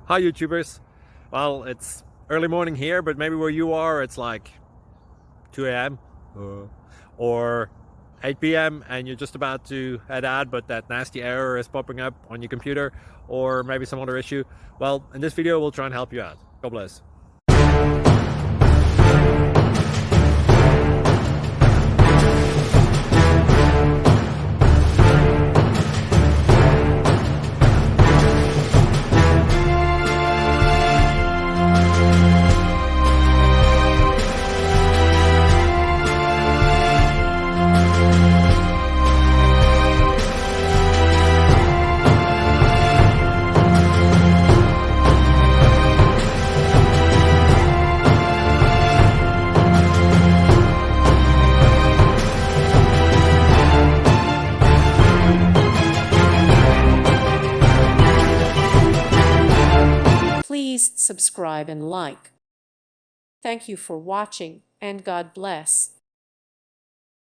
Hi YouTubers. Well, it's early morning here, but maybe where you are it's like 2 a.m. or 8 p.m. and you're just about to head out, but that nasty error is popping up on your computer, or maybe some other issue. Well, in this video we'll try and help you out. God bless. Please subscribe and like. Thank you for watching, and God bless.